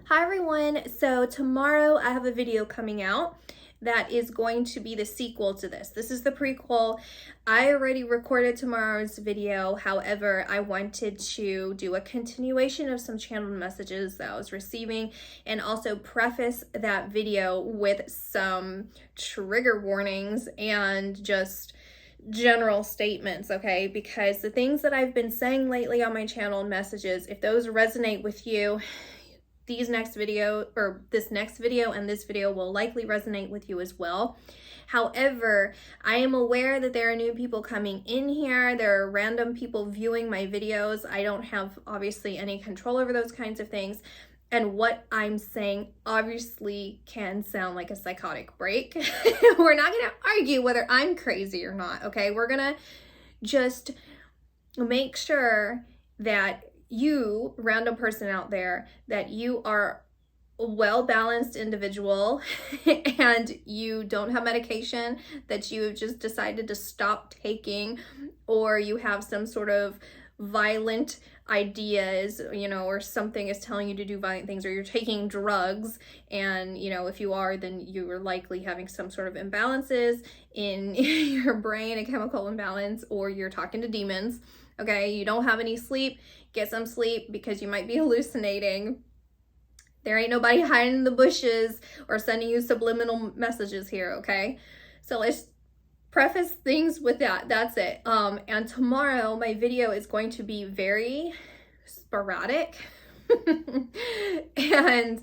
Hi everyone, so tomorrow I have a video coming out that is going to be the sequel to this. This is the prequel. I already recorded tomorrow's video, however, I wanted to do a continuation of some channeled messages that I was receiving and also preface that video with some trigger warnings and just general statements, okay? Because the things that I've been saying lately on my channel and messages, if those resonate with you, this next video and this video will likely resonate with you as well. However, I am aware that there are new people coming in here. There are random people viewing my videos. I don't have obviously any control over those kinds of things. And what I'm saying obviously can sound like a psychotic break. We're not going to argue whether I'm crazy or not, okay? We're going to just make sure that you, random person out there, that you are a well-balanced individual and you don't have medication that you have just decided to stop taking, or you have some sort of violent ideas, or something is telling you to do violent things, or you're taking drugs and, if you are, then you are likely having some sort of imbalances in your brain, a chemical imbalance, or you're talking to demons. Okay, you don't have any sleep, get some sleep because you might be hallucinating. There ain't nobody hiding in the bushes or sending you subliminal messages here, okay? So let's preface things with that. That's it. And tomorrow my video is going to be very sporadic. And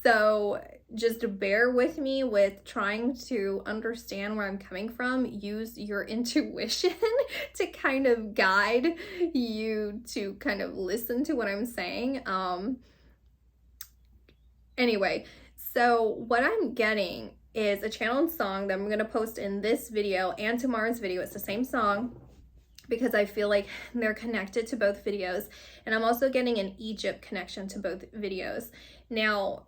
so just bear with me with trying to understand where I'm coming from. Use your intuition to kind of guide you to kind of listen to what I'm saying. Anyway, so what I'm getting is a channeled song that I'm going to post in this video and tomorrow's video. It's the same song because I feel like they're connected to both videos. And I'm also getting an Egypt connection to both videos. Now,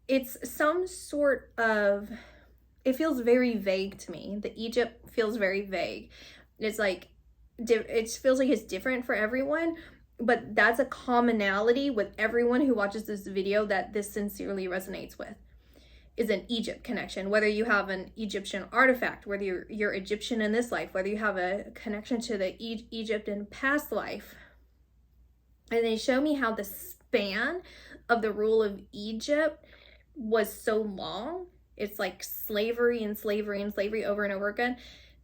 it's some sort of, it feels very vague to me. The Egypt feels very vague. It's like, it feels like it's different for everyone, but that's a commonality with everyone who watches this video that this sincerely resonates with, is an Egypt connection. Whether you have an Egyptian artifact, whether you're Egyptian in this life, whether you have a connection to the Egypt in past life. And they show me how the span of the rule of Egypt was so long. It's like slavery and slavery and slavery over and over again.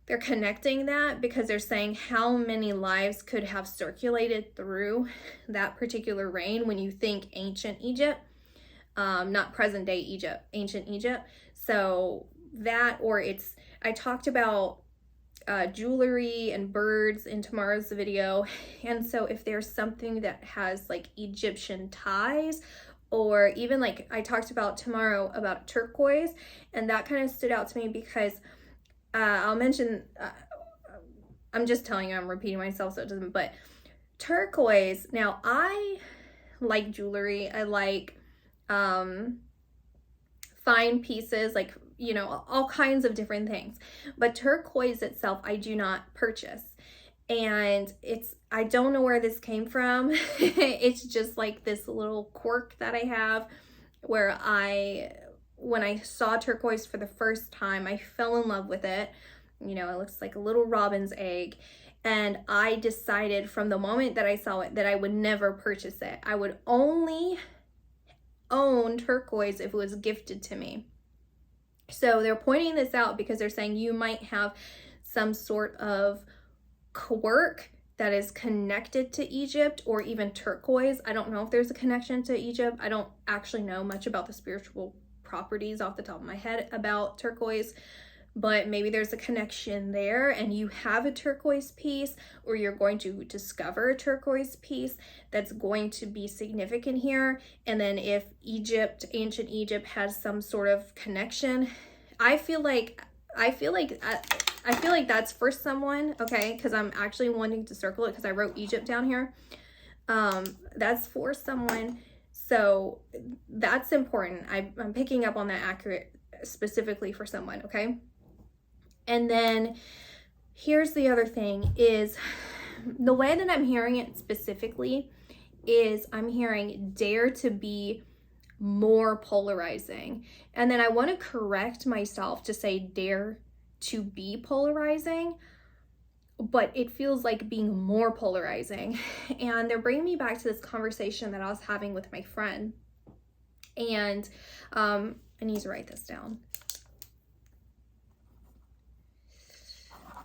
They're connecting that because they're saying how many lives could have circulated through that particular reign when you think ancient Egypt, not present day Egypt, ancient Egypt. So that, or I talked about jewelry and birds in tomorrow's video. And so if there's something that has like Egyptian ties, or even like I talked about tomorrow about turquoise, and that kind of stood out to me because I'll mention, I'm just telling you, I'm repeating myself so it doesn't, but turquoise, now I like jewelry, I like fine pieces, like, all kinds of different things, but turquoise itself I do not purchase. And I don't know where this came from. It's just like this little quirk that I have where when I saw turquoise for the first time, I fell in love with it. It looks like a little robin's egg. And I decided from the moment that I saw it that I would never purchase it. I would only own turquoise if it was gifted to me. So they're pointing this out because they're saying you might have some sort of quirk that is connected to Egypt, or even turquoise. I don't know if there's a connection to Egypt. I don't actually know much about the spiritual properties off the top of my head about turquoise, but maybe there's a connection there and you have a turquoise piece, or you're going to discover a turquoise piece that's going to be significant here. And then if ancient Egypt has some sort of connection, I feel like that's for someone, okay? Because I'm actually wanting to circle it because I wrote Egypt down here. That's for someone. So that's important. I'm picking up on that accurate, specifically for someone, okay? And then here's the other thing is the way that I'm hearing it specifically is I'm hearing dare to be more polarizing. And then I want to correct myself to say dare to be polarizing, but it feels like being more polarizing. And they're bringing me back to this conversation that I was having with my friend. And I need to write this down.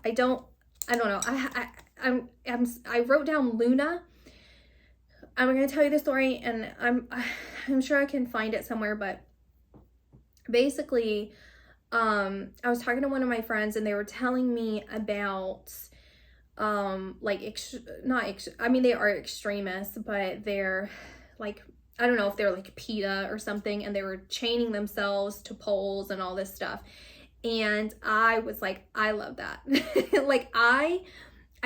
I don't know. I wrote down Luna. I'm going to tell you the story, and I'm sure I can find it somewhere, but basically, I was talking to one of my friends, and they were telling me about, like, I mean, they are extremists, but they're, like, I don't know if they're, like, PETA or something, and they were chaining themselves to poles and all this stuff, and I was like, I love that. Like, I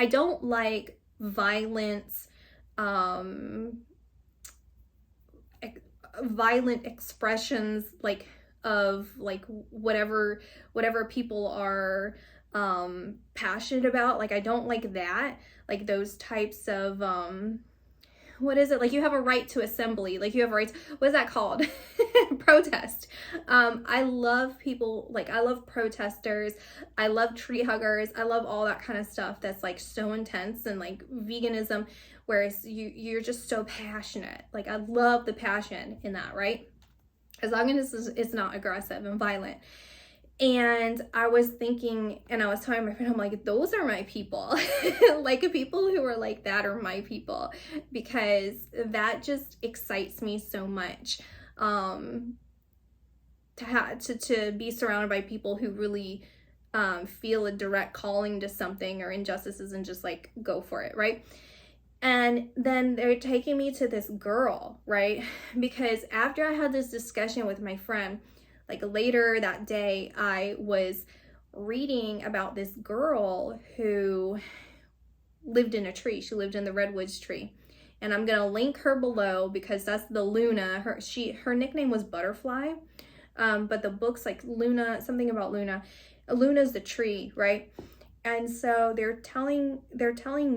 don't like violence, violent expressions, like, of, like, whatever people are passionate about. Like, I don't like that, like those types of what is it, like, you have a right to assembly, like, you have a right to, what is that called? Protest. I love people, like, I love protesters, I love tree huggers, I love all that kind of stuff that's, like, so intense, and, like, veganism, whereas you're just so passionate. Like, I love the passion in that, right? As long as it's not aggressive and violent. And I was thinking, and I was telling my friend, I'm like, those are my people. Like, people who are like that are my people, because that just excites me so much. To be surrounded by people who really feel a direct calling to something or injustices and just, like, go for it, right? And then they're taking me to this girl, right? Because after I had this discussion with my friend, like, later that day, I was reading about this girl who lived in a tree. She lived in the redwoods tree. And I'm going to link her below, because that's the Luna. Her nickname was Butterfly. But the book's like Luna, something about Luna. Luna's the tree, right? And so they're telling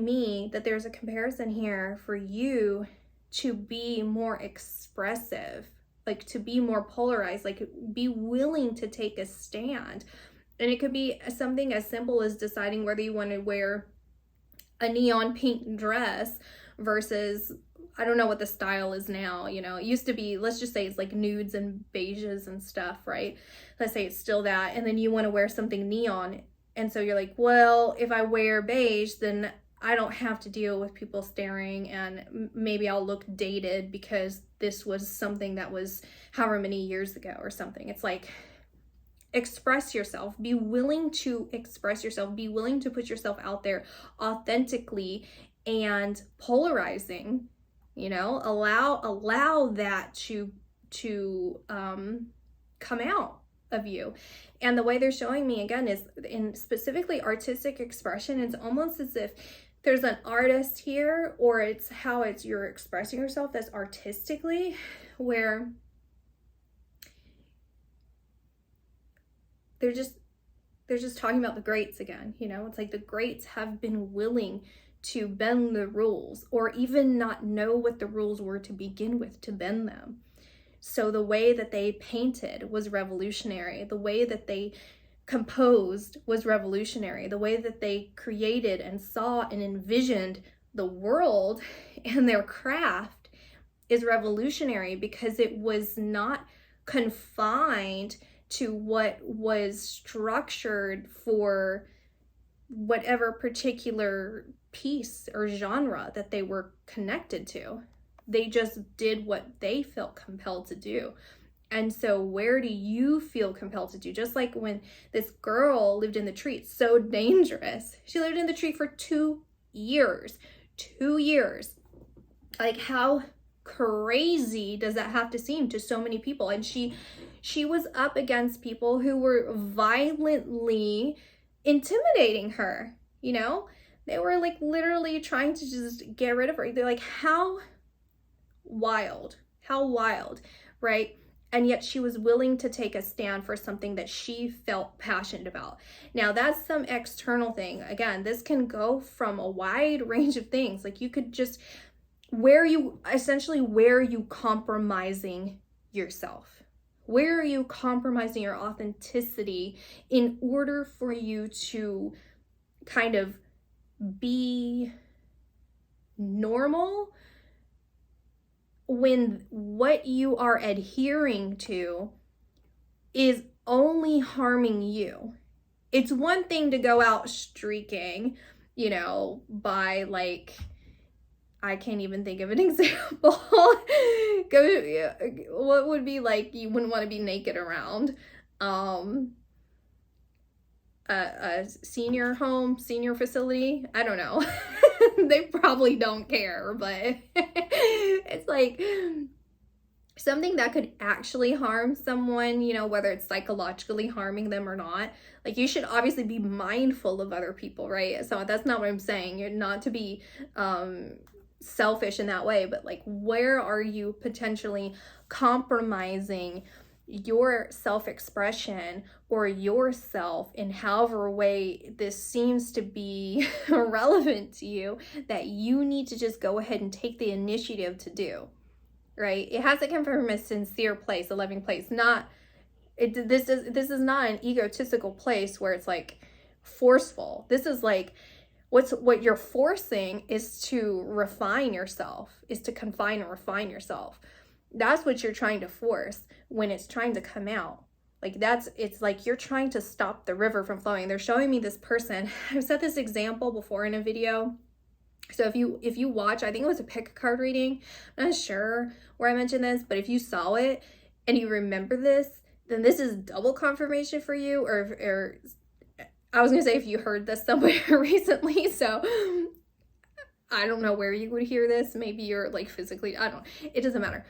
me that there's a comparison here for you to be more expressive, like, to be more polarized, like, be willing to take a stand. And it could be something as simple as deciding whether you want to wear a neon pink dress versus, I don't know what the style is now, you know, it used to be, let's just say it's like nudes and beiges and stuff, right? Let's say it's still that, and then you want to wear something neon. And so you're like, well, if I wear beige, then I don't have to deal with people staring, and maybe I'll look dated because this was something that was however many years ago or something. It's like, express yourself, be willing to express yourself, be willing to put yourself out there authentically and polarizing, you know, allow that to come out of you. And the way they're showing me, again, is in specifically artistic expression. It's almost as if there's an artist here, or it's how you're expressing yourself that's artistically, where they're just talking about the greats again, you know? It's like the greats have been willing to bend the rules, or even not know what the rules were to begin with, to bend them. So the way that they painted was revolutionary. The way that they composed was revolutionary. The way that they created and saw and envisioned the world and their craft is revolutionary, because it was not confined to what was structured for whatever particular piece or genre that they were connected to. They just did what they felt compelled to do. And so where do you feel compelled to do? Just like when this girl lived in the tree, it's so dangerous. She lived in the tree for 2 years. 2 years. Like, how crazy does that have to seem to so many people? And she was up against people who were violently intimidating her, you know? They were, like, literally trying to just get rid of her. They're like, how wild, right? And yet she was willing to take a stand for something that she felt passionate about. Now, that's some external thing. Again, this can go from a wide range of things. Like, you could just, where are you compromising yourself? Where are you compromising your authenticity in order for you to kind of be normal when what you are adhering to is only harming you? It's one thing to go out streaking, you know, by like, I can't even think of an example. What would be like you wouldn't want to be naked around? A senior home, senior facility. I don't know. They probably don't care, but it's like something that could actually harm someone, you know, whether it's psychologically harming them or not. Like, you should obviously be mindful of other people, right? So that's not what I'm saying. You're not to be selfish in that way, but like, where are you potentially compromising your self-expression or yourself in however way this seems to be relevant to you, that you need to just go ahead and take the initiative to do, right? It has to come from a sincere place, a loving place, this is not an egotistical place where it's like forceful. This is like, what you're forcing is to refine yourself, is to confine and refine yourself. That's what you're trying to force when it's trying to come out. Like, it's like you're trying to stop the river from flowing. They're showing me this person. I've said this example before in a video. So if you watch, I think it was a pick card reading. I'm not sure where I mentioned this, but if you saw it and you remember this, then this is double confirmation for you. Or I was gonna say if you heard this somewhere recently. So I don't know where you would hear this. Maybe you're like physically, I don't know. It doesn't matter.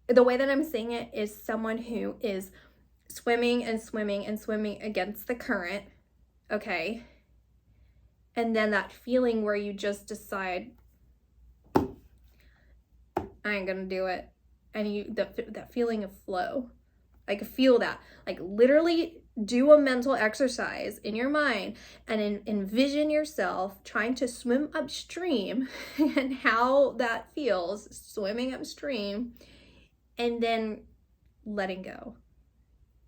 The way that I'm saying it is someone who is swimming and swimming and swimming against the current, okay? And then that feeling where you just decide, I ain't gonna do it. And that feeling of flow. Like, feel that. Like, literally do a mental exercise in your mind and envision yourself trying to swim upstream and how that feels, swimming upstream, and then letting go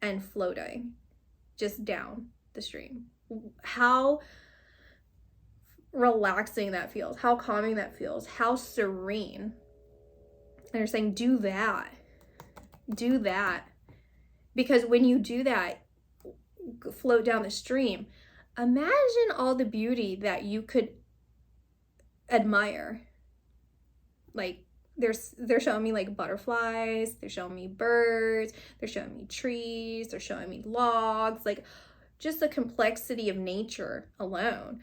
and floating just down the stream. How relaxing that feels, how calming that feels, how serene. And you're saying, do that. Because when you do that, float down the stream, imagine all the beauty that you could admire. Like, they're showing me like butterflies, they're showing me birds, they're showing me trees, they're showing me logs, like just the complexity of nature alone.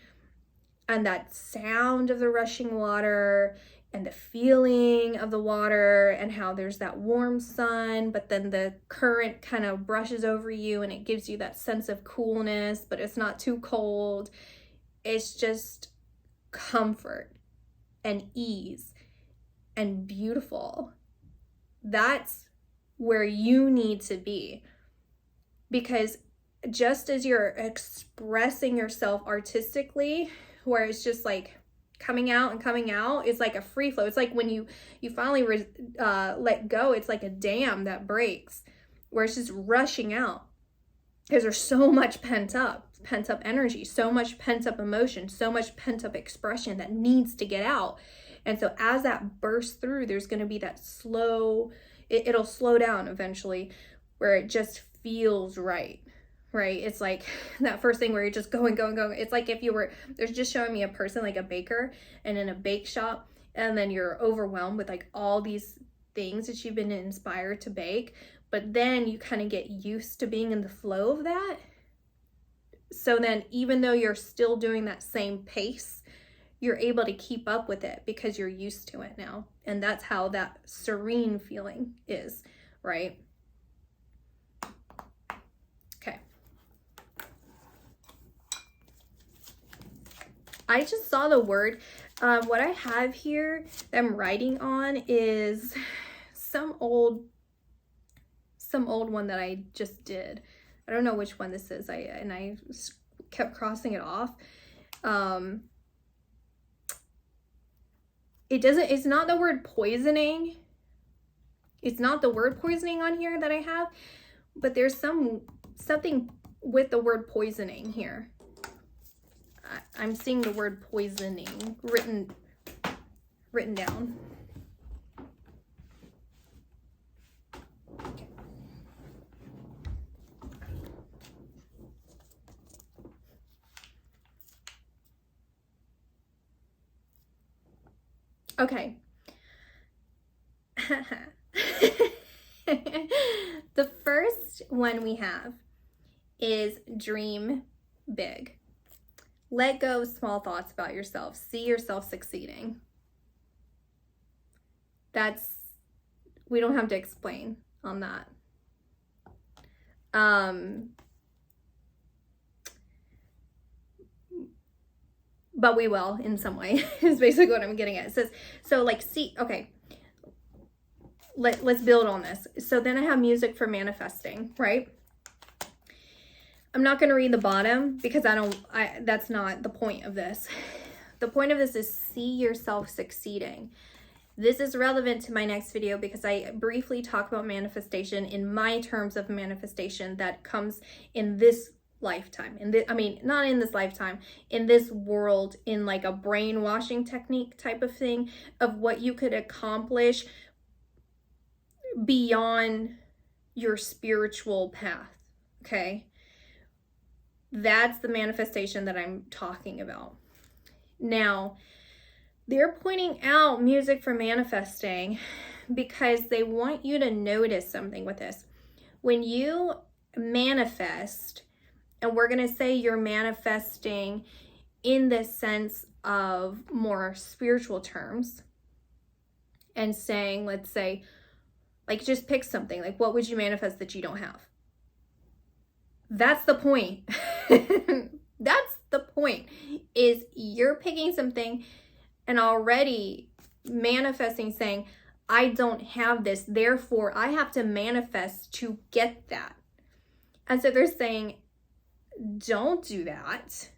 And that sound of the rushing water and the feeling of the water and how there's that warm sun, but then the current kind of brushes over you and it gives you that sense of coolness, but it's not too cold. It's just comfort and ease and beautiful. That's where you need to be. Because just as you're expressing yourself artistically, where it's just like coming out, it's like a free flow. It's like when you finally let go, it's like a dam that breaks, where it's just rushing out. Because there's so much pent up energy, so much pent up emotion, so much pent up expression that needs to get out. And so as that bursts through, there's going to be that it'll slow down eventually, where it just feels right. It's like that first thing where you're just going. It's like if there's just showing me a person like a baker and in a bake shop, and then you're overwhelmed with like all these things that you've been inspired to bake, but then you kind of get used to being in the flow of that. So then even though you're still doing that same pace, you're able to keep up with it because you're used to it now. And that's how that serene feeling is, right? Okay. I just saw the word. What I have here that I'm writing on is some old one that I just did. I don't know which one this is. I kept crossing it off. It's not the word poisoning. It's not the word poisoning on here that I have, but there's something with the word poisoning here. I'm seeing the word poisoning written down. Okay. The first one we have is dream big. Let go of small thoughts about yourself. See yourself succeeding. We don't have to explain on that. But we will in some way, is basically what I'm getting at. It says, so like, see, okay, let's build on this. So then I have music for manifesting, right? I'm not going to read the bottom because that's not the point of this. The point of this is see yourself succeeding. This is relevant to my next video because I briefly talk about manifestation in my terms of manifestation that comes in this lifetime. Not in this lifetime, in this world, in like a brainwashing technique type of thing of what you could accomplish beyond your spiritual path, okay? That's the manifestation that I'm talking about. Now, they're pointing out music for manifesting because they want you to notice something with this. When you manifest, and we're going to say you're manifesting in the sense of more spiritual terms, and saying, let's say, like just pick something, like what would you manifest that you don't have? That's the point. That's the point, is you're picking something and already manifesting, saying, I don't have this, therefore I have to manifest to get that. And so they're saying, don't do that.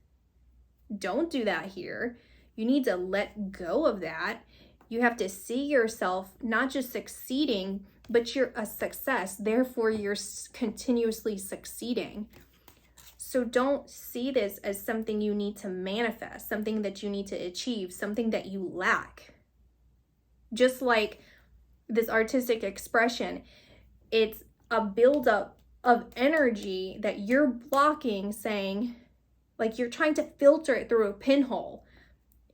Don't do that here. You need to let go of that. You have to see yourself not just succeeding, but you're a success. Therefore, you're continuously succeeding. So don't see this as something you need to manifest, something that you need to achieve, something that you lack. Just like this artistic expression, it's a buildup of energy that you're blocking, saying, like you're trying to filter it through a pinhole,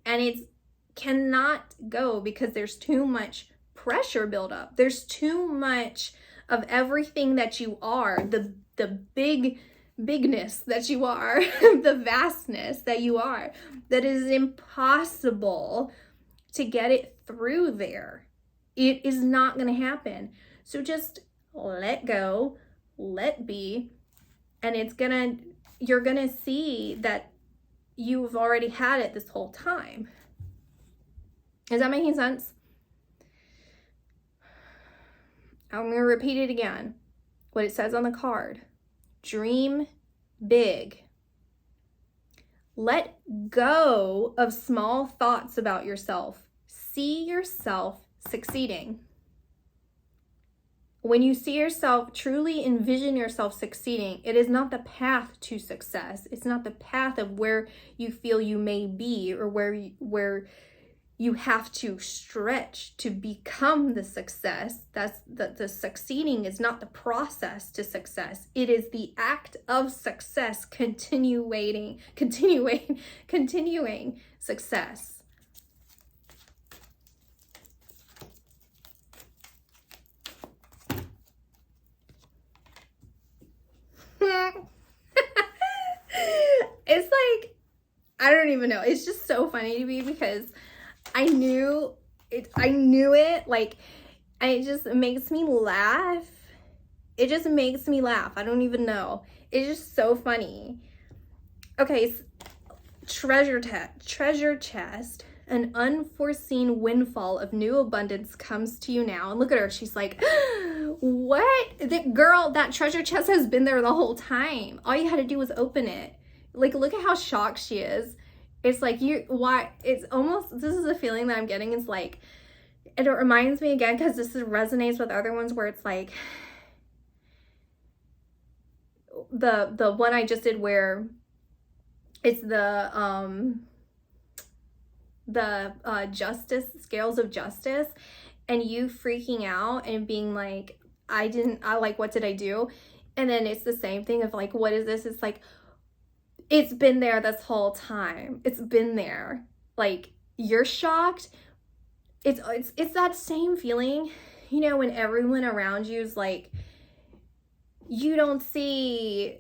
and it cannot go because there's too much pressure buildup. There's too much of everything that you are, the bigness that you are, the vastness that you are, that is impossible to get it through there. It is not going to happen. So just let go, let be, and you're going to see that you've already had it this whole time. Is that making sense? I'm going to repeat it again. What it says on the card. Dream big. Let go of small thoughts about yourself. See yourself succeeding. When you see yourself, truly envision yourself succeeding, it is not the path to success. It's not the path of where you feel you may be, or where you have to stretch to become the success. The succeeding is not the process to success. It is the act of success, continuing success. It's like, I don't even know. It's just so funny to me because I knew it, like, and it just makes me laugh. It just makes me laugh. I don't even know. It's just so funny. Okay, treasure chest. An unforeseen windfall of new abundance comes to you now. And look at her. She's like, what? That treasure chest has been there the whole time. All you had to do was open it. Like, look at how shocked she is. It's like, this is a feeling that I'm getting. It's like, And it reminds me again, because this resonates with other ones where it's like the one I just did where it's the justice, scales of justice, and you freaking out and being like, I like, what did I do? And then it's the same thing of like, what is this? It's like, it's been there this whole time. It's been there. Like, you're shocked. It's that same feeling, you know, when everyone around you is like, you don't see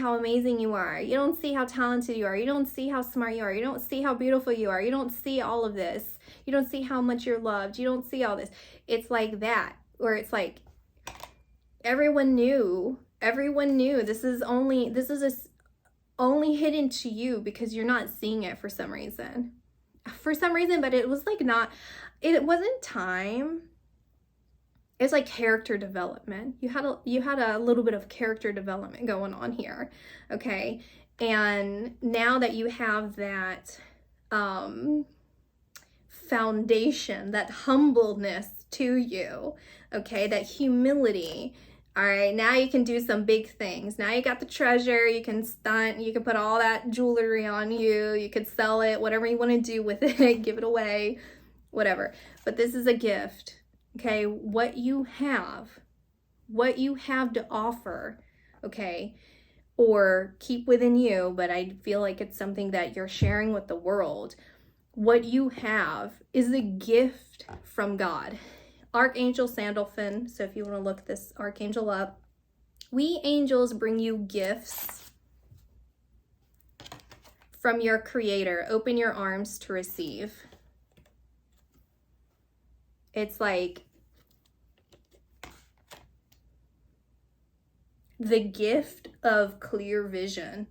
how amazing you are. You don't see how talented you are. You don't see how smart you are. You don't see how beautiful you are. You don't see all of this. You don't see how much you're loved. You don't see all this. It's like that, where it's like everyone knew. This is only hidden to you because you're not seeing it for some reason. But it was like it wasn't time. It's like character development. You had a little bit of character development going on here, okay? And now that you have that foundation, that humbleness to you, okay, that humility, all right, now you can do some big things. Now you got the treasure, you can stunt, you can put all that jewelry on you, you could sell it, whatever you want to do with it, give it away, whatever. But this is a gift. Okay, what you have to offer, okay, or keep within you, but I feel like it's something that you're sharing with the world. What you have is a gift from God. Archangel Sandalphon, so if you want to look this archangel up, we angels bring you gifts from your creator. Open your arms to receive. It's like the gift of clear vision,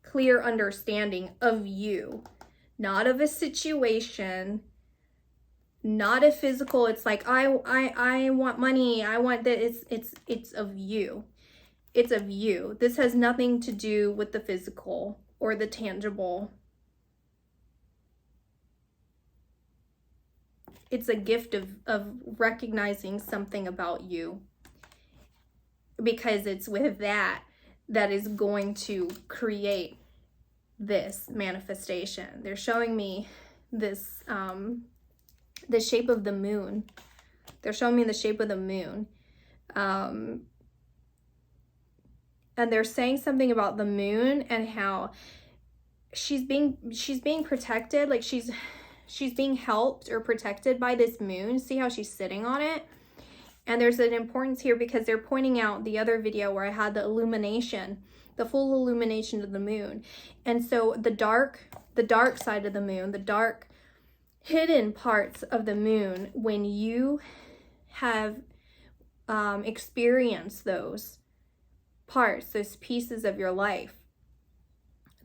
clear understanding of you, not of a situation, not a physical. It's like, I want money, I want that. It's of you. It's of you. This has nothing to do with the physical or the tangible. It's a gift of recognizing something about you, because it's with that is going to create this manifestation. They're showing me this, the shape of the moon. They're showing me the shape of the moon. And they're saying something about the moon and how she's being protected, like she's being helped or protected by this moon. See how she's sitting on it? And there's an importance here because they're pointing out the other video where I had the illumination, the full illumination of the moon. And so the dark side of the moon, the dark hidden parts of the moon, when you have experienced those parts, those pieces of your life,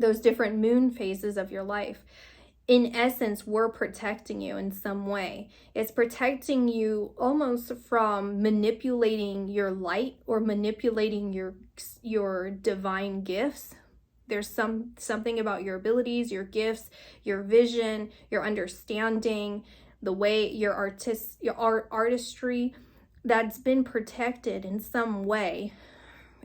those different moon phases of your life, in essence, we're protecting you in some way. It's protecting you almost from manipulating your light or manipulating your divine gifts. There's something about your abilities, your gifts, your vision, your understanding, the way your artistry that's been protected in some way,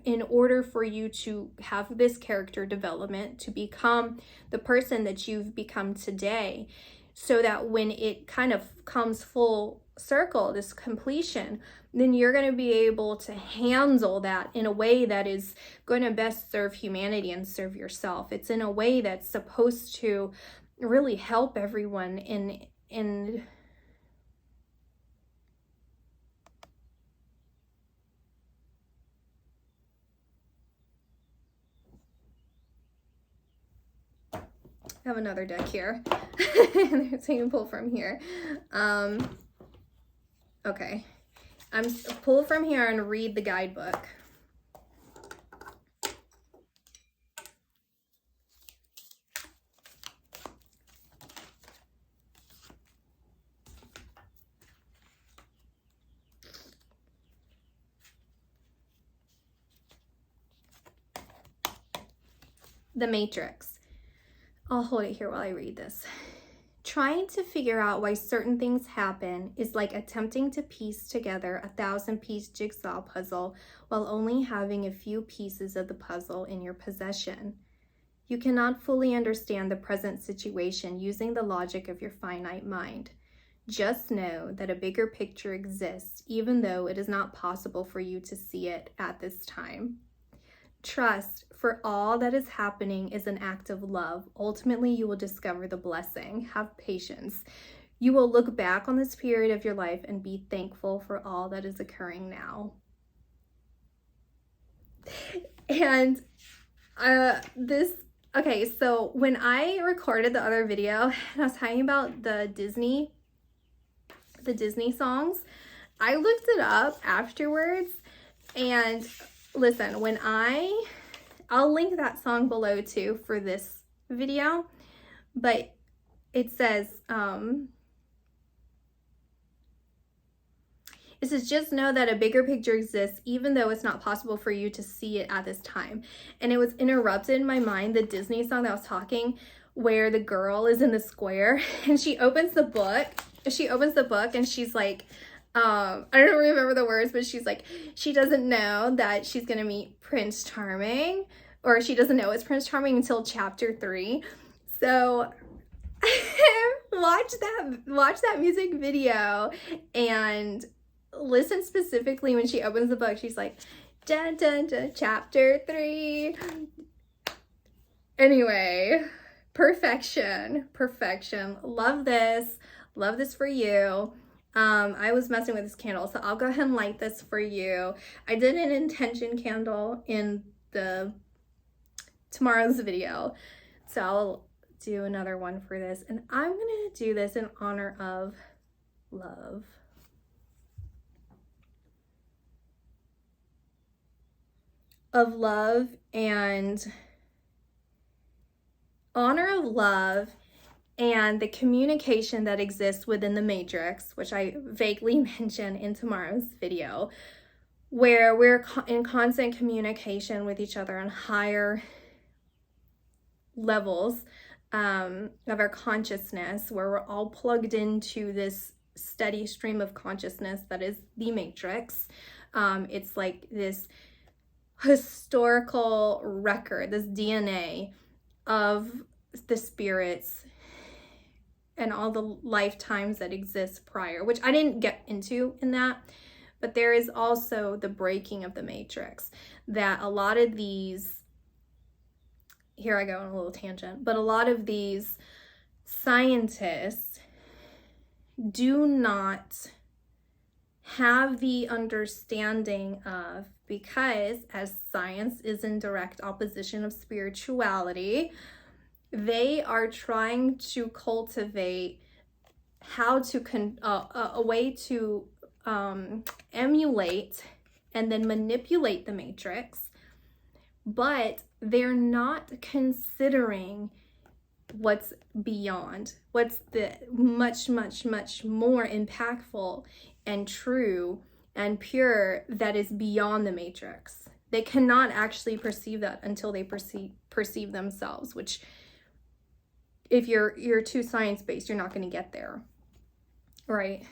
in order for you to have this character development, to become the person that you've become today, so that when it kind of comes full circle, this completion, then you're going to be able to handle that in a way that is going to best serve humanity and serve yourself. It's in a way that's supposed to really help everyone in I have another deck here. So you can pull from here. Okay. I'm pull from here and read the guidebook. The Matrix. I'll hold it here while I read this. Trying to figure out why certain things happen is like attempting to piece together a 1,000-piece jigsaw puzzle while only having a few pieces of the puzzle in your possession. You cannot fully understand the present situation using the logic of your finite mind. Just know that a bigger picture exists, even though it is not possible for you to see it at this time. Trust, for all that is happening is an act of love. Ultimately, you will discover the blessing. Have patience. You will look back on this period of your life and be thankful for all that is occurring now. And okay, so when I recorded the other video and I was talking about the Disney songs, I looked it up afterwards, and listen, I'll link that song below too for this video, but it says, just know that a bigger picture exists, even though it's not possible for you to see it at this time. And it was interrupted in my mind, the Disney song that I was talking, where the girl is in the square and she opens the book and she's like, I don't remember the words, but she's like, she doesn't know that she's gonna meet Prince Charming, or she doesn't know it's Prince Charming until chapter 3. So watch that music video and listen specifically when she opens the book. She's like, dun dun dun, chapter 3. Anyway, perfection. Love this for you. I was messing with this candle, so I'll go ahead and light this for you. I did an intention candle in tomorrow's video, so I'll do another one for this, and I'm gonna do this in honor of love. And honor of love and the communication that exists within the matrix, which I vaguely mentioned in tomorrow's video, where we're in constant communication with each other on higher levels of our consciousness, where we're all plugged into this steady stream of consciousness that is the matrix. It's like this historical record, this DNA of the spirits and all the lifetimes that exist prior, which I didn't get into in that, but there is also the breaking of the matrix, that a lot of these, here I go on a little tangent, but a lot of these scientists do not have the understanding of, because as science is in direct opposition of spirituality, they are trying to cultivate how to a way to emulate and then manipulate the matrix, but they're not considering what's beyond, what's the much more impactful and true and pure that is beyond the matrix. They cannot actually perceive that until they perceive themselves, which, if you're too science-based, you're not going to get there, right?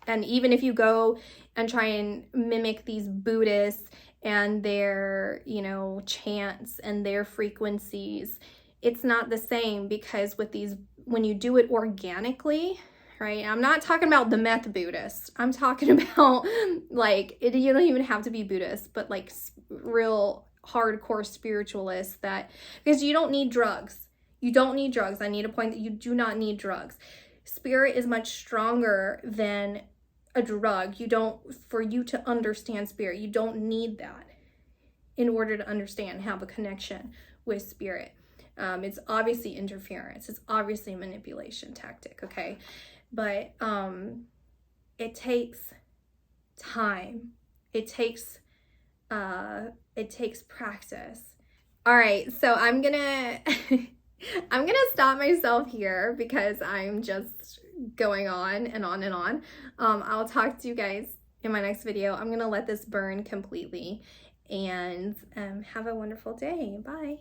And even if you go and try and mimic these Buddhists and their, chants and their frequencies, it's not the same, because with these, when you do it organically, right? I'm not talking about the meth Buddhist. I'm talking about like, you don't even have to be Buddhist, but like real hardcore spiritualists, that, because you don't need drugs. You don't need drugs. I need to point that you do not need drugs. Spirit is much stronger than a drug. For you to understand spirit, you don't need that in order to understand, have a connection with spirit. It's obviously interference. It's obviously a manipulation tactic, okay? But it takes time. It takes practice. All right, so I'm gonna stop myself here because I'm just going on and on and on. I'll talk to you guys in my next video. I'm gonna let this burn completely, and have a wonderful day. Bye.